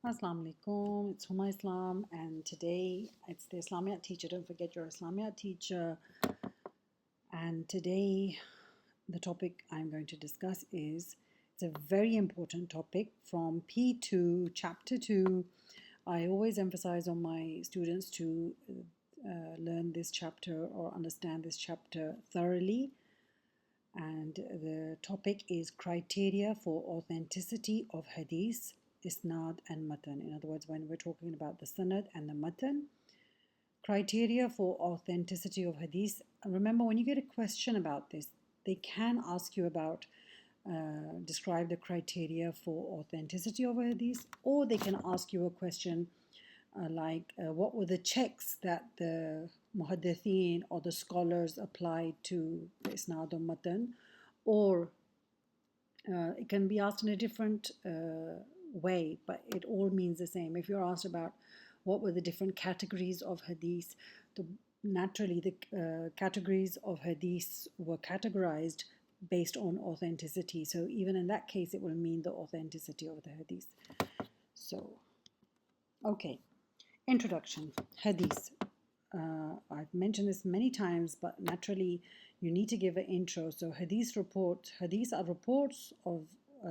Assalamu alaikum, it's Huma Islam, and today it's the Islamiyat teacher. Don't forget your Islamiyat teacher. And today, the topic I'm going to discuss is it's a very important topic from P2, chapter 2. I always emphasize on my students to learn this chapter or understand this chapter thoroughly. And the topic is criteria for authenticity of hadith, isnad, and matn. In other words, when we're talking about the sanad and the matn, criteria for authenticity of hadith. Remember, when you get a question about this, they can ask you about describe the criteria for authenticity of a hadith, or they can ask you a question like what were the checks that the muhaddithin or the scholars applied to the isnad or matan, or it can be asked in a different way, but it all means the same. If you're asked about what were the different categories of hadith, naturally the categories of hadith were categorized based on authenticity. So even in that case, it will mean the authenticity of the hadith. So, okay. Introduction. Hadith. I've mentioned this many times, but naturally you need to give an intro. So hadiths are reports of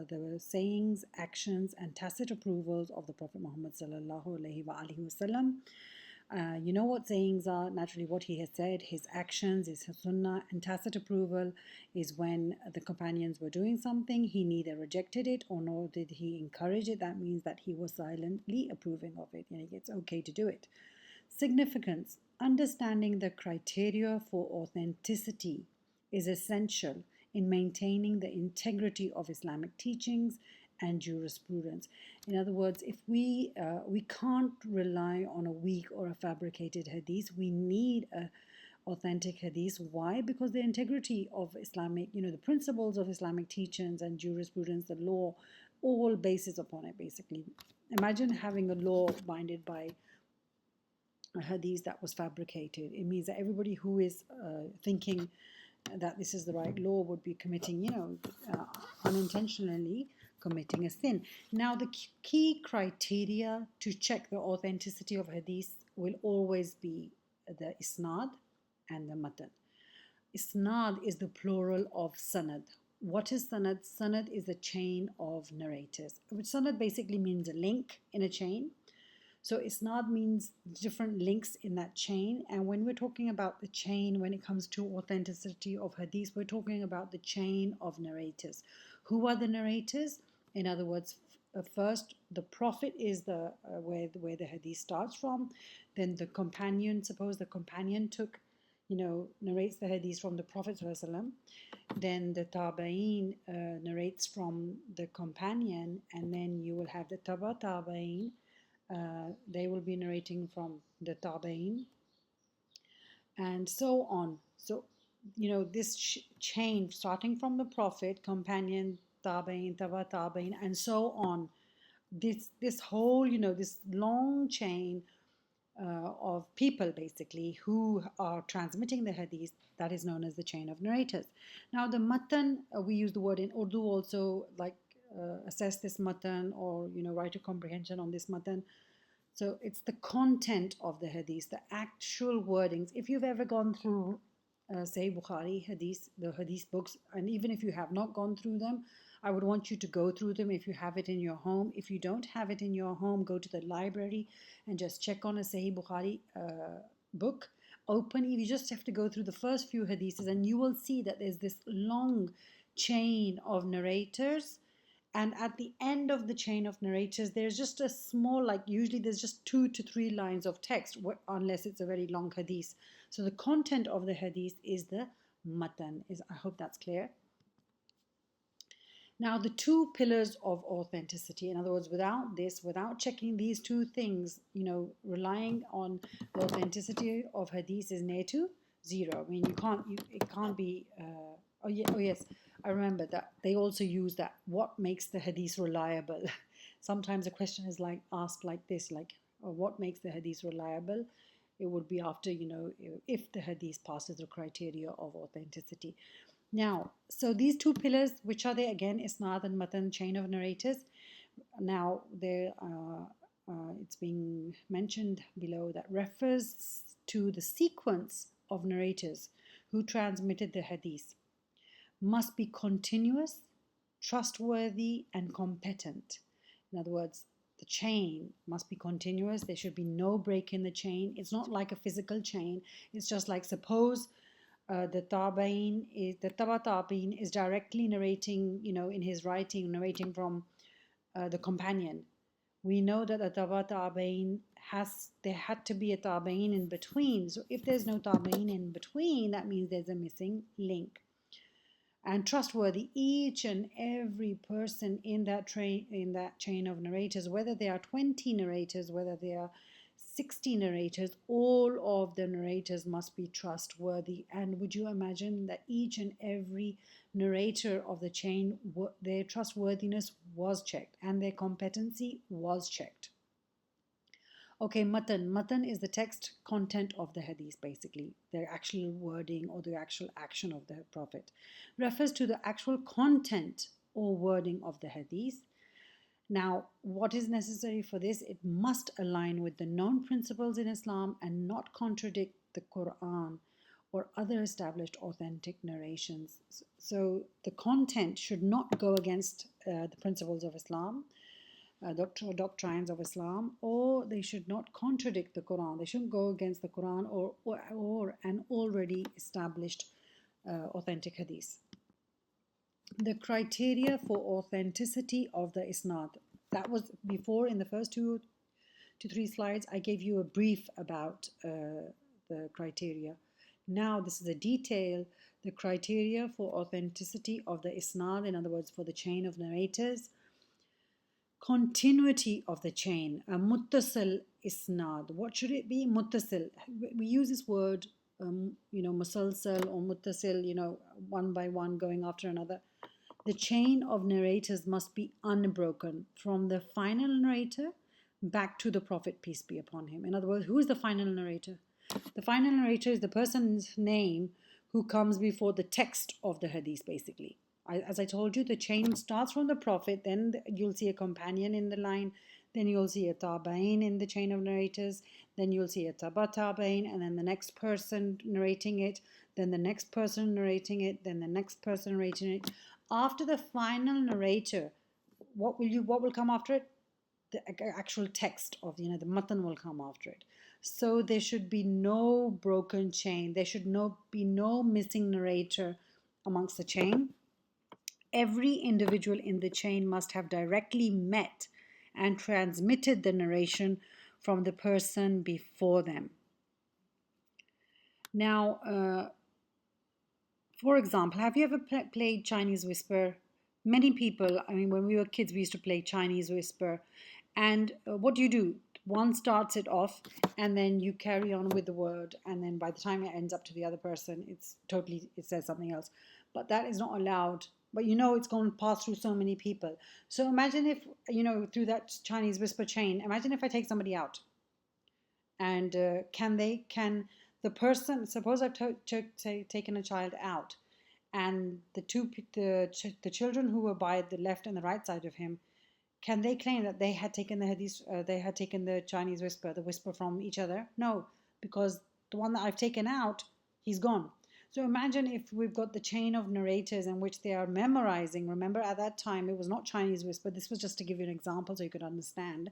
the sayings, actions, and tacit approvals of the Prophet Muhammad sallallahu alaihi wasallam. You know what sayings are, naturally what he has said, his actions, his sunnah, and tacit approval is when the companions were doing something, he neither rejected it or nor did he encourage it. That means that he was silently approving of it. It's okay to do it. Significance. Understanding the criteria for authenticity is essential in maintaining the integrity of Islamic teachings and jurisprudence. In other words, if we can't rely on a weak or a fabricated hadith, we need a authentic hadith. Why? Because the integrity of Islamic, the principles of Islamic teachings and jurisprudence, the law, all bases upon it. Basically, imagine having a law binded by a hadith that was fabricated. It means that everybody who is thinking that this is the right law would be committing, unintentionally committing a sin. Now, the key criteria to check the authenticity of hadith will always be the isnad and the matan. Isnad is the plural of sanad. What is sanad? Sanad is a chain of narrators. Sanad basically means a link in a chain. So isnad means different links in that chain. And when we're talking about the chain, when it comes to authenticity of hadith, we're talking about the chain of narrators. Who are the narrators? In other words, first the prophet is the where the hadith starts from. Then the companion, suppose the companion narrates the hadith from the Prophet ﷺ. Then the tabaeen narrates from the companion, and then you will have the tabaeen. They will be narrating from the tabaeen, and so on. So, this chain starting from the Prophet, companion, tabaeen, tabaeen, and so on. This whole, this long chain of people basically who are transmitting the hadith, that is known as the chain of narrators. Now, the matan, we use the word in Urdu also, like assess this matan or write a comprehension on this matan. So it's the content of the hadith, the actual wordings. If you've ever gone through say Bukhari hadith, the hadith books, and even if you have not gone through them, I would want you to go through them if you have it in your home. If you don't have it in your home, go to the library and just check on a Sahih Bukhari book. Open, you just have to go through the first few hadiths and you will see that there's this long chain of narrators, and at the end of the chain of narrators there's just a small, like usually there's just 2 to 3 lines of text, unless it's a very long hadith. So the content of the hadith is the matan. I hope that's clear. Now, the 2 pillars of authenticity, in other words, without checking these 2 things, relying on the authenticity of hadith is near to zero. I mean, it can't be. Yes, I remember that they also use that. What makes the hadith reliable? Sometimes a question is asked like this, what makes the hadith reliable? It would be after, if the hadith passes the criteria of authenticity. Now, so these 2 pillars, which are they again? Isnad and matan, chain of narrators. Now, it's being mentioned below, that refers to the sequence of narrators who transmitted the hadith, must be continuous, trustworthy, and competent. In other words, the chain must be continuous. There should be no break in the chain. It's not like a physical chain. It's just like, suppose the Taba Tabi'in is directly narrating, in his writing, narrating from the companion. We know that a Taba Tabi'in there had to be a Tabi'in in between. So if there's no Tabi'in in between, that means there's a missing link. And trustworthy, each and every person in that chain of narrators, whether there are 20 narrators, whether there are 60 narrators, all of the narrators must be trustworthy. And would you imagine that each and every narrator of the chain, their trustworthiness was checked and their competency was checked? Okay, Matn. Matn is the text content of the hadith, basically. The actual wording or the actual action of the Prophet. Refers to the actual content or wording of the hadith. Now, what is necessary for this? It must align with the known principles in Islam and not contradict the Quran or other established authentic narrations. So the content should not go against the principles of Islam, doctrines of Islam, or they should not contradict the Quran. They shouldn't go against the Quran or an already established authentic hadith. The criteria for authenticity of the isnad. That was before, in the first 2 to 3 slides, I gave you a brief about the criteria. Now this is a detail. The criteria for authenticity of the isnad, in other words, for the chain of narrators. Continuity of the chain, a muttasil isnad. What should it be? Muttasil. We use this word, musalsal or muttasil, one by one going after another. The chain of narrators must be unbroken from the final narrator back to the Prophet, peace be upon him. In other words, who is the final narrator? The final narrator is the person's name who comes before the text of the hadith, basically. As I told you, the chain starts from the Prophet, then you'll see a companion in the line, then you'll see a tabain in the chain of narrators, then you'll see a taba tabain, and then the next person narrating it, then the next person narrating it, then the next person narrating it. After the final narrator, what will come after it? The actual text of the Matn will come after it. So there should be no broken chain. There should be no missing narrator amongst the chain. Every individual in the chain must have directly met and transmitted the narration from the person before them. Now, for example, have you ever played Chinese Whisper? Many people, when we were kids, we used to play Chinese Whisper. And what do? One starts it off, and then you carry on with the word, and then by the time it ends up to the other person, it says something else. But that is not allowed. But it's going to pass through so many people. So imagine if, through that Chinese Whisper chain, imagine if I take somebody out. And can the person, suppose I've taken a child out, and the children who were by the left and the right side of him, can they claim that they had taken the hadith, they had taken the Chinese Whisper, the whisper from each other? No, because the one that I've taken out, he's gone. So imagine if we've got the chain of narrators in which they are memorizing. Remember, at that time, it was not Chinese Whisper. This was just to give you an example so you could understand.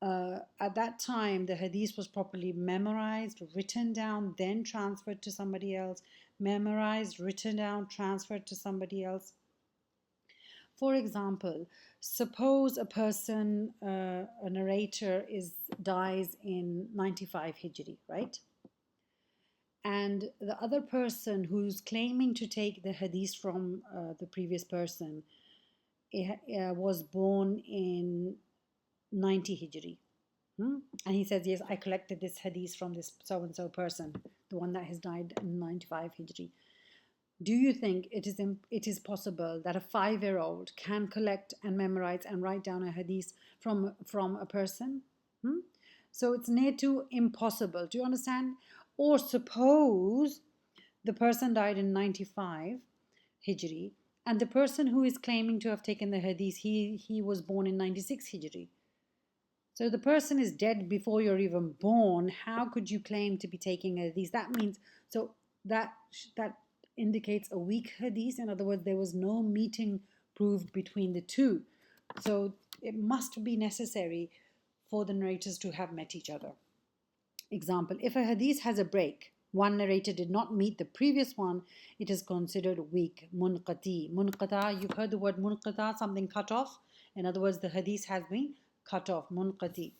At that time, the hadith was properly memorized, written down, then transferred to somebody else. Memorized, written down, transferred to somebody else. For example, suppose a person, a narrator, dies in 95 Hijri, right? And the other person who's claiming to take the hadith from the previous person was born in 90 Hijri. And he says, yes, I collected this hadith from this so-and-so person, the one that has died in 95 Hijri. Do you think it is possible that a 5-year-old can collect and memorize and write down a hadith from a person? So it's near to impossible. Do you understand? Or suppose the person died in 95 Hijri, and the person who is claiming to have taken the hadith, he was born in 96 Hijri. So the person is dead before you're even born. How could you claim to be taking a hadith? That means, so that that indicates a weak hadith. In other words, there was no meeting proved between the two. So it must be necessary for the narrators to have met each other. Example, if a hadith has a break, one narrator did not meet the previous one, it is considered weak. Munqati. Munqata, you've heard the word munqata, something cut off. In other words, the hadith has been cut off. Munqati.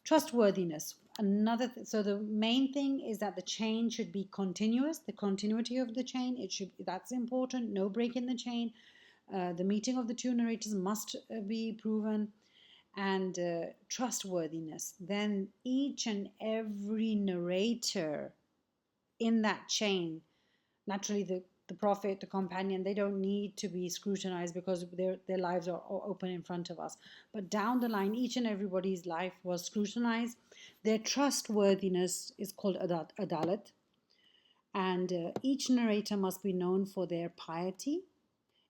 Trustworthiness. So the main thing is that the chain should be continuous. The continuity of the chain, that's important. No break in the chain. The meeting of the two narrators must be proven, and trustworthiness. Then each and every narrator in that chain, naturally the prophet, the companion, they don't need to be scrutinized because their lives are open in front of us. But down the line, each and everybody's life was scrutinized. Their trustworthiness is called adalat. And each narrator must be known for their piety,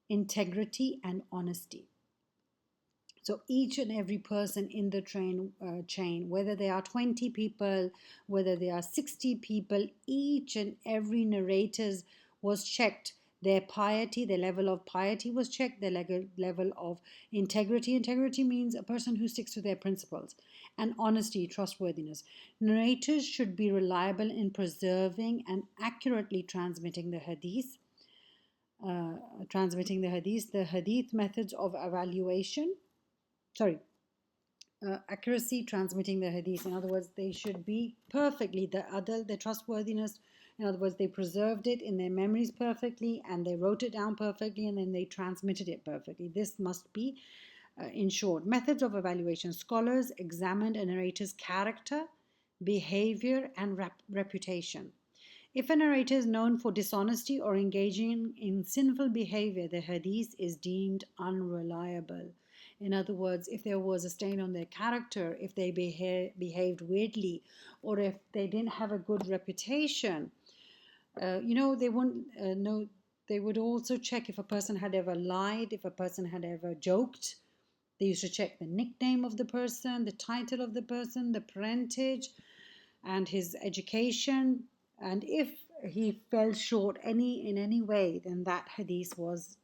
integrity, and honesty. So each and every person in the chain, whether they are 20 people, whether they are 60 people, each and every narrators was checked. Their piety, their level of piety was checked, their level of integrity. Integrity means a person who sticks to their principles. And honesty, trustworthiness. Narrators should be reliable in preserving and accurately transmitting the hadith. The hadith methods of evaluation. Accuracy, transmitting the hadith. In other words, they should be perfectly, the trustworthiness. In other words, they preserved it in their memories perfectly, and they wrote it down perfectly, and then they transmitted it perfectly. This must be ensured. Methods of evaluation. Scholars examined a narrator's character, behavior, and reputation. If a narrator is known for dishonesty or engaging in sinful behavior, the hadith is deemed unreliable. In other words, if there was a stain on their character, if they behaved weirdly, or if they didn't have a good reputation, they wouldn't know. They would also check if a person had ever lied, if a person had ever joked. They used to check the nickname of the person, the title of the person, the parentage, and his education. And if he fell short in any way, then that hadith was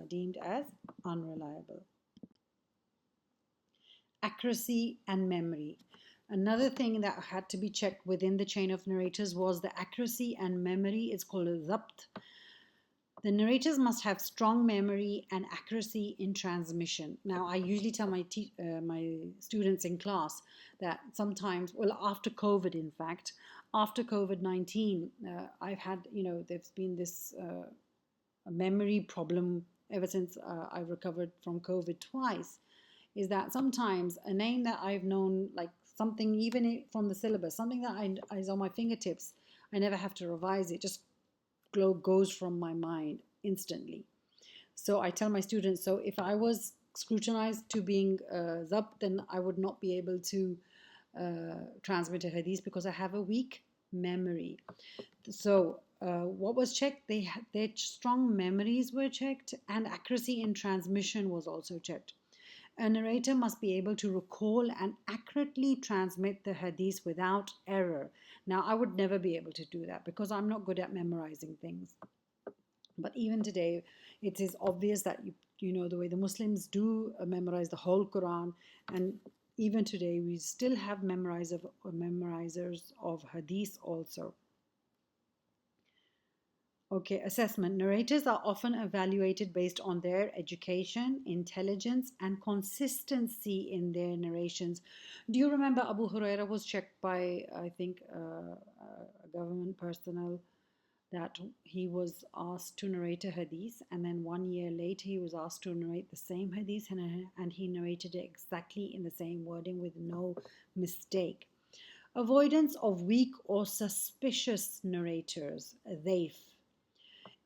deemed as unreliable. Accuracy and memory. Another thing that had to be checked within the chain of narrators was the accuracy and memory. It's called a zabt. The narrators must have strong memory and accuracy in transmission. Now, I usually tell my students in class that sometimes, after COVID, in fact, after COVID-19, I've had, there's been this memory problem ever since I've recovered from COVID twice. Is that sometimes a name that I've known, like something even from the syllabus, something that is on my fingertips, I never have to revise it, just goes from my mind instantly. So I tell my students, so if I was scrutinized to being zabt, then I would not be able to transmit a hadith because I have a weak memory. So what was checked? Their strong memories were checked, and accuracy in transmission was also checked. A narrator must be able to recall and accurately transmit the hadith without error. Now, I would never be able to do that because I'm not good at memorizing things. But even today, it is obvious that the way the Muslims do memorize the whole Quran, and even today we still have memorizers of hadith also. Okay, assessment. Narrators are often evaluated based on their education, intelligence, and consistency in their narrations. Do you remember Abu Huraira was checked by, I think, a government personnel, that he was asked to narrate a hadith, and then 1 year later he was asked to narrate the same hadith, and he narrated it exactly in the same wording with no mistake. Avoidance of weak or suspicious narrators, dhaif.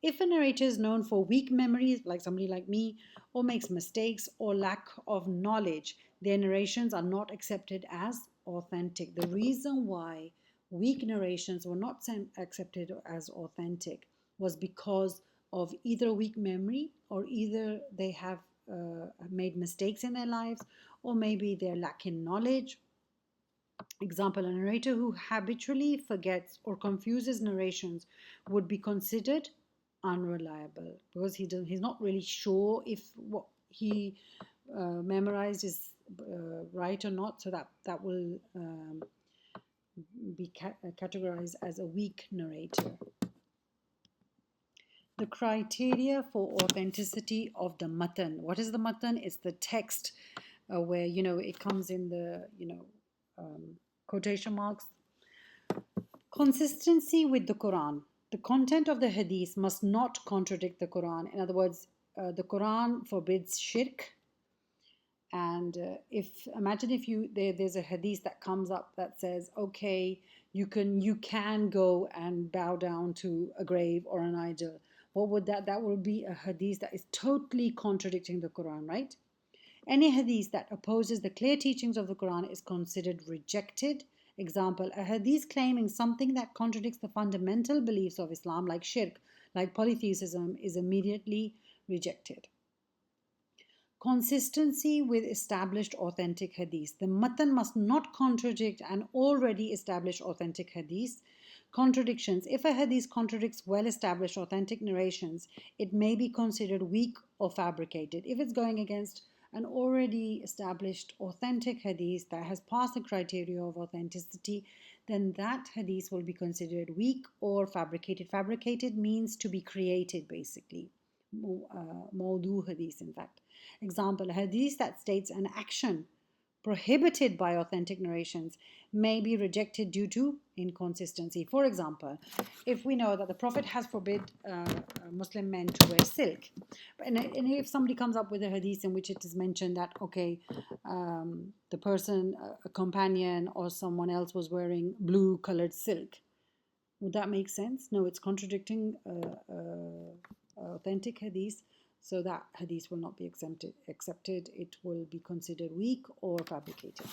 If a narrator is known for weak memories, like somebody like me, or makes mistakes or lack of knowledge, their narrations are not accepted as authentic. The reason why weak narrations were not accepted as authentic was because of either weak memory, or either they have made mistakes in their lives, or maybe they're lacking knowledge. Example, a narrator who habitually forgets or confuses narrations would be considered unreliable because he's not really sure if what he memorized is right or not. So that will be categorized as a weak narrator. The criteria for authenticity of the Matn. What is the Matn? It's the text where, it comes in the, quotation marks. Consistency with the Quran. The content of the Hadith must not contradict the Quran. In other words, the Quran forbids shirk. And imagine if there's a Hadith that comes up that says, okay, you can go and bow down to a grave or an idol. What would that would be a Hadith that is totally contradicting the Quran, right? Any Hadith that opposes the clear teachings of the Quran is considered rejected. Example, a Hadith claiming something that contradicts the fundamental beliefs of Islam, like shirk, like polytheism, is immediately rejected. Consistency with established authentic Hadith. The Matn must not contradict an already established authentic Hadith. Contradictions. If a Hadith contradicts well-established authentic narrations, it may be considered weak or fabricated. If it's going against an already established authentic Hadith that has passed the criteria of authenticity, then that Hadith will be considered weak or fabricated. Fabricated means to be created, basically. Mawdu Hadith, in fact. Example, a Hadith that states an action prohibited by authentic narrations may be rejected due to inconsistency. For example, if we know that the Prophet has forbid Muslim men to wear silk, and if somebody comes up with a Hadith in which it is mentioned that, okay, the person, a companion or someone else was wearing blue colored silk, would that make sense? No, it's contradicting authentic Hadith. So that Hadith will not be accepted. It will be considered weak or fabricated.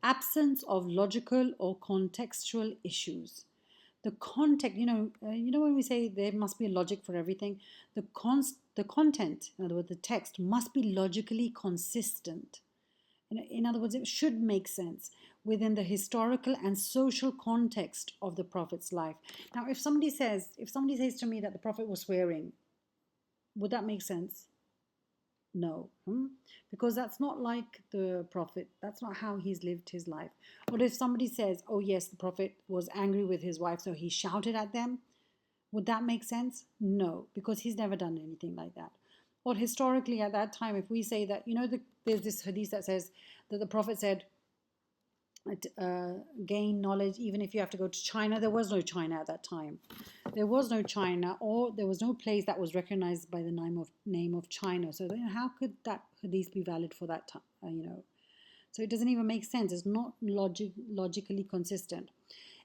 Absence of logical or contextual issues. The context, when we say there must be a logic for everything, the content, in other words, the text must be logically consistent. In other words, it should make sense within the historical and social context of the Prophet's life. Now, if somebody says to me that the Prophet was swearing, would that make sense? No, because that's not like the Prophet. That's not how he's lived his life. Or if somebody says, oh yes, the Prophet was angry with his wife, so he shouted at them, would that make sense? No, because he's never done anything like that. Or historically at that time, if we say that, there's this hadith that says that the Prophet said, gain knowledge even if you have to go to China. There was no China at that time. There was no China, or there was no place that was recognized by the name of China. So how could that hadith be valid for that time? So it doesn't even make sense. It's not logically consistent.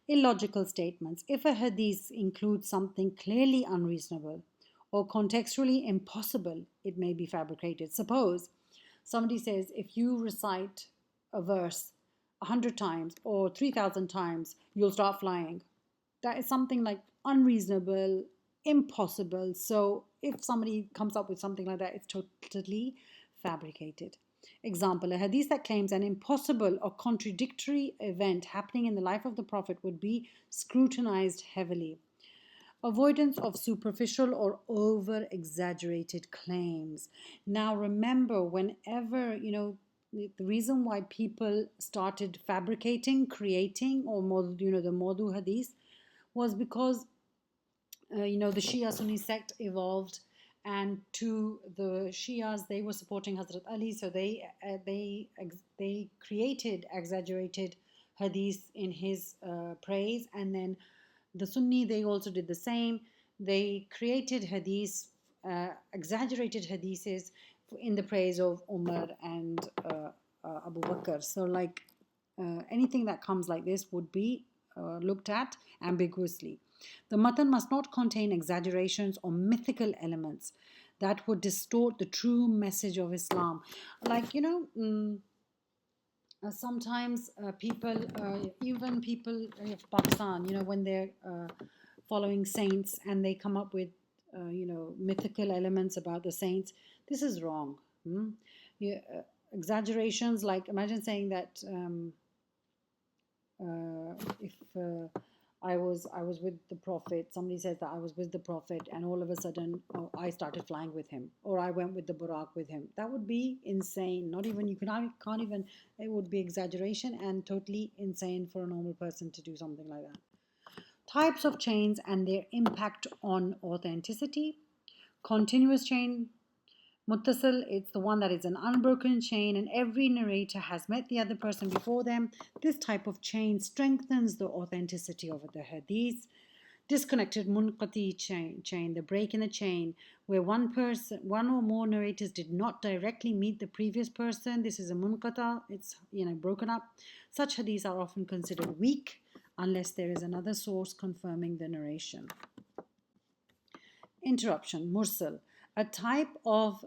Illogical statements. If a hadith includes something clearly unreasonable or contextually impossible, it may be fabricated. Suppose somebody says, if you recite a verse 100 times or 3,000 times, you'll start flying. That is something like unreasonable, impossible. So if somebody comes up with something like that, it's totally fabricated. Example, a hadith that claims an impossible or contradictory event happening in the life of the Prophet would be scrutinized heavily. Avoidance of superficial or over-exaggerated claims. Now remember, whenever, the reason why people started fabricating, creating, or the Mawdu Hadith was because, the Shia Sunni sect evolved, and to the Shias, they were supporting Hazrat Ali, so they created exaggerated Hadith in his praise, and then the Sunni, they also did the same. They created Hadith, exaggerated Hadiths in the praise of Umar and Abu Bakr. So anything that comes like this would be looked at ambiguously. The Matn must not contain exaggerations or mythical elements that would distort the true message of Islam. Sometimes people, even people of Pakistan, when they're following saints and they come up with, mythical elements about the saints, this is wrong. Yeah, exaggerations, like imagine saying that if I was with the Prophet, somebody says that I was with the Prophet, and all of a sudden I started flying with him, or I went with the Buraq with him. That would be insane. Not even can't even. It would be exaggeration and totally insane for a normal person to do something like that. Types of chains and their impact on authenticity. Continuous chain. Muttasil, it's the one that is an unbroken chain and every narrator has met the other person before them. This type of chain strengthens the authenticity of the hadith. Disconnected munqati chain, the break in the chain where one or more narrators did not directly meet the previous person. This is a munqata, it's broken up. Such hadiths are often considered weak unless there is another source confirming the narration. Interruption, mursal, a type of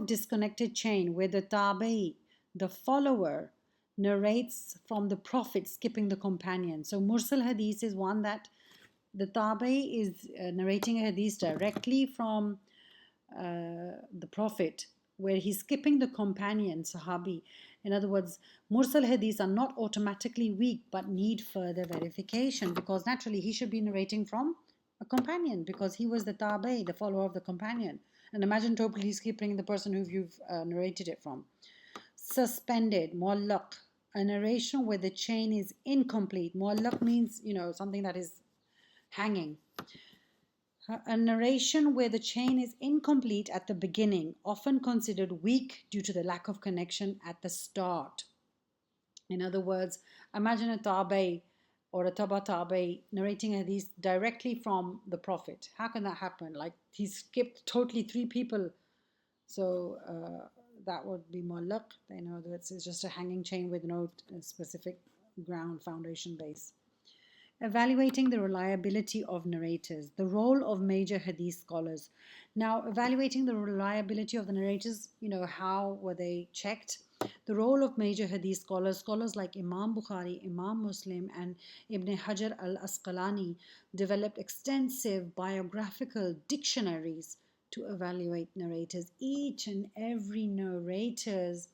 disconnected chain where the tabi, the follower, narrates from the Prophet, skipping the companion. So mursal hadith is one that the tabi is narrating a hadith directly from the Prophet, where he's skipping the companion, sahabi. In other words, mursal hadiths are not automatically weak but need further verification, because naturally he should be narrating from a companion because he was the tabi, the follower of the companion. And imagine totally skipping the person who you've narrated it from. Suspended, muallaq, a narration where the chain is incomplete. Muallaq means, something that is hanging. A narration where the chain is incomplete at the beginning, often considered weak due to the lack of connection at the start. In other words, imagine a tabi or a tabi narrating hadith directly from the Prophet. How can that happen? Like he skipped totally 3 people. So that would be muallaq. That it's just a hanging chain with no specific ground foundation base. Evaluating the reliability of narrators, the role of major hadith scholars. Now, evaluating the reliability of the narrators, how were they checked? The role of major hadith scholars like Imam Bukhari, Imam Muslim, and Ibn Hajar al-Asqalani developed extensive biographical dictionaries to evaluate narrators. Each and every narrator's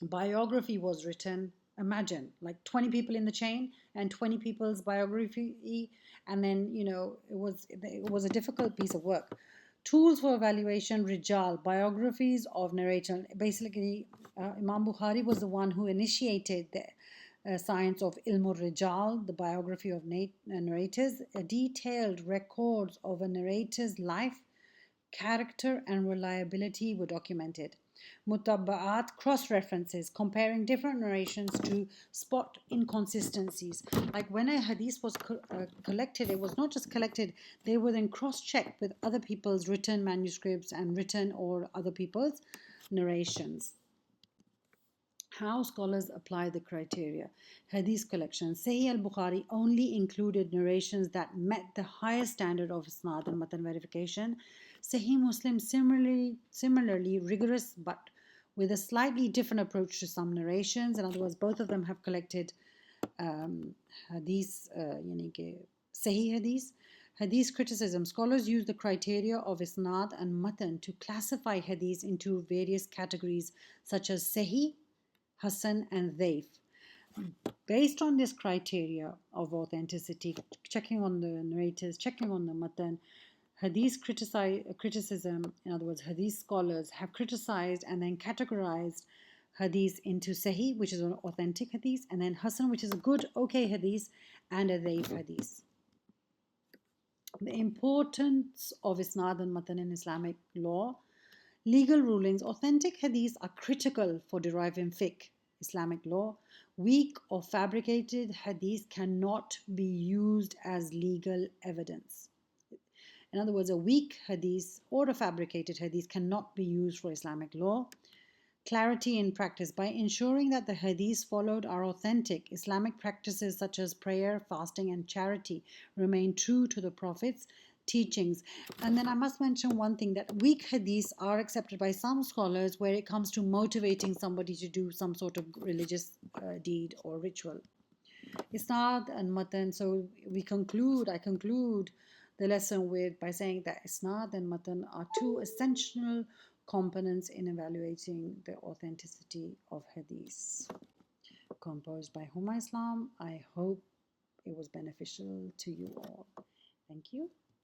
biography was written. Imagine, like 20 people in the chain and 20 people's biography, and then it was a difficult piece of work. Tools for evaluation: Rijal, biographies of narrator. Basically, Imam Bukhari was the one who initiated the science of Ilmul Rijal, the biography of narrators. Detailed records of a narrator's life, character, and reliability were documented. Mutabba'at, cross-references, comparing different narrations to spot inconsistencies. Like when a hadith was collected, it was not just collected, they were then cross-checked with other people's written manuscripts and written or other people's narrations. How scholars apply the criteria. Hadith collection. Sahih al-Bukhari only included narrations that met the highest standard of isnad and matn verification. Sahih Muslim similarly rigorous, but with a slightly different approach to some narrations. In other words, both of them have collected hadith, Sahih hadith. Hadith criticism. Scholars use the criteria of isnad and matn to classify hadiths into various categories such as Sahih, Hasan, and Dhaif. Based on this criteria of authenticity, checking on the narrators, checking on the matn, hadith criticism, in other words, hadith scholars have criticized and then categorized hadith into Sahih, which is an authentic hadith, and then Hasan, which is a good, okay hadith, and a Dhaif hadith. The importance of isnad and matn in Islamic law. Legal rulings. Authentic hadiths are critical for deriving fiqh, Islamic law. Weak or fabricated hadiths cannot be used as legal evidence. In other words, a weak hadith or a fabricated hadith cannot be used for Islamic law. Clarity in practice. By ensuring that the hadiths followed are authentic, Islamic practices such as prayer, fasting, and charity remain true to the Prophet's teachings. And then I must mention one thing, that weak hadiths are accepted by some scholars where it comes to motivating somebody to do some sort of religious deed or ritual. Isnad and matn. So I conclude the lesson with by saying that isnad and matn are two essential components in evaluating the authenticity of hadith. Composed by Huma Islam. I hope it was beneficial to you all. Thank you.